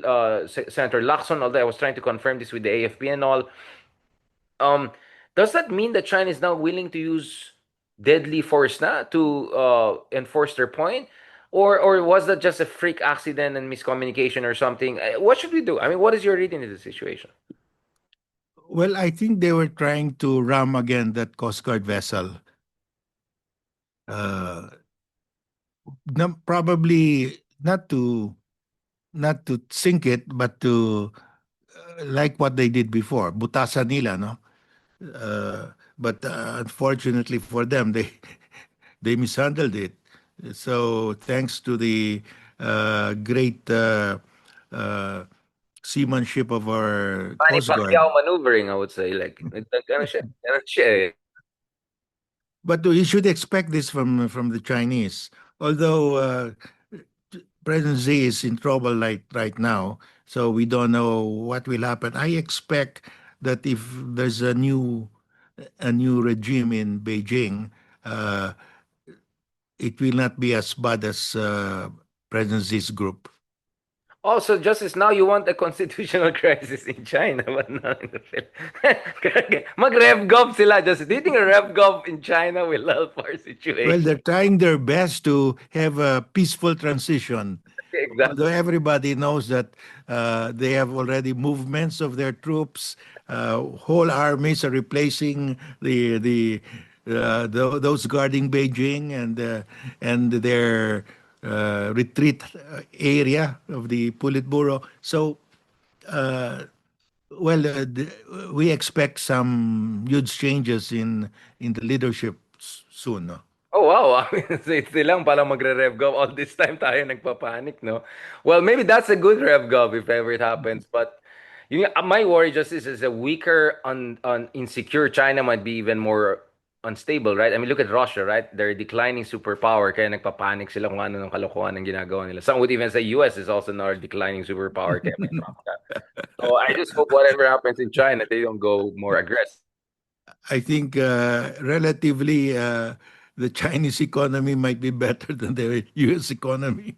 Speaker 1: Senator Lacson, although I was trying to confirm this with the AFP and all. Um, does that mean that China is now willing to use deadly force na to enforce their point? Or was that just a freak accident and miscommunication or something? What should we do? I mean, what is your reading of the situation?
Speaker 2: Well, I think they were trying to ram again that Coast Guard vessel. Uh, Probably not to sink it, but to like what they did before, butasan nila, no? But unfortunately for them, they they mishandled it. So thanks to the great uh, seamanship of our
Speaker 1: Manny
Speaker 2: Coast Guard.
Speaker 1: Pacquiao maneuvering, I would say. Like, ganun siya. Ganun siya eh.
Speaker 2: But you should expect this from the Chinese. Although President Xi is in trouble right now, so we don't know what will happen. I expect that if there's a new regime in Beijing, uh, it will not be as bad as President Xi's group.
Speaker 1: Also, Justice, now you want a constitutional crisis in China, but not in the Philippines. Mag-RevGov sila, Justice. Do you think a RevGov in China will help our
Speaker 2: Well,
Speaker 1: situation?
Speaker 2: they're trying their best to have a peaceful transition. Although
Speaker 1: Exactly.
Speaker 2: everybody knows that they have already movements of their troops, whole armies are replacing those guarding Beijing and their retreat area of the Politburo. So, uh, well, we expect some huge changes in the leadership soon. No?
Speaker 1: Oh, wow. I mean, silang pala magre-RevGov. All this time tayo nagpapanik, no? Well, maybe that's a good RevGov if ever it happens. But my worry just is a weaker, insecure China might be even more unstable, right? I mean, look at Russia, right? They're declining superpower, kaya nagpapanik sila kung ano ng kalokohan ng ginagawa nila. Some would even say US is also now a declining superpower, kaya may drama. So I just hope whatever happens in China, they don't go more aggressive.
Speaker 2: I think relatively the Chinese economy might be better than the US economy.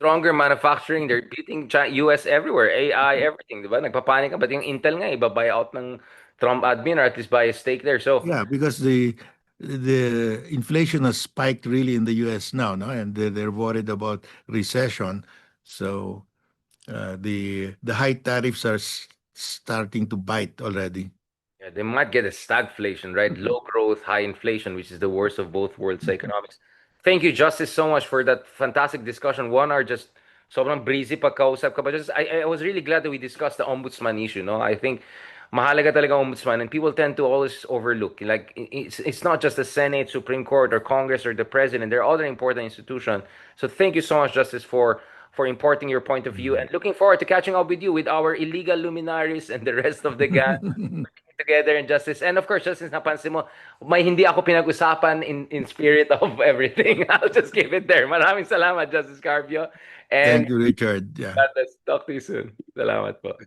Speaker 1: Stronger manufacturing, they're beating US everywhere, AI, everything, di ba? Nagpapanik ka, but yung Intel nga, iba-buy out ng Trump admin or at least buy a stake there. So,
Speaker 2: Yeah, because the inflation has spiked really in the US now, no? And they're worried about recession. So the high tariffs are starting to bite already.
Speaker 1: yeah, they might get a stagflation, right? Low growth, high inflation, which is the worst of both worlds economics. Thank you, Justice, so much for that fantastic discussion. 1 hour, just sobrang breezy pagkausap ka. But just, I was really glad that we discussed the ombudsman issue, no? I think mahalaga talaga ang ombudsman and people tend to always overlook. Like, it's not just the Senate, Supreme Court, or Congress, or the President. There are other important institutions. So thank you so much, Justice, for importing your point of view and looking forward to catching up with you with our illegal luminaries and the rest of the gang together in justice. And of course, justice napansin mo, may hindi ako pinag-usapan in spirit of everything. I'll just keep it there. Maraming salamat, Justice Carpio. And
Speaker 2: Thank you, Richard. Yeah.
Speaker 1: God bless. Talk to you soon. Salamat po.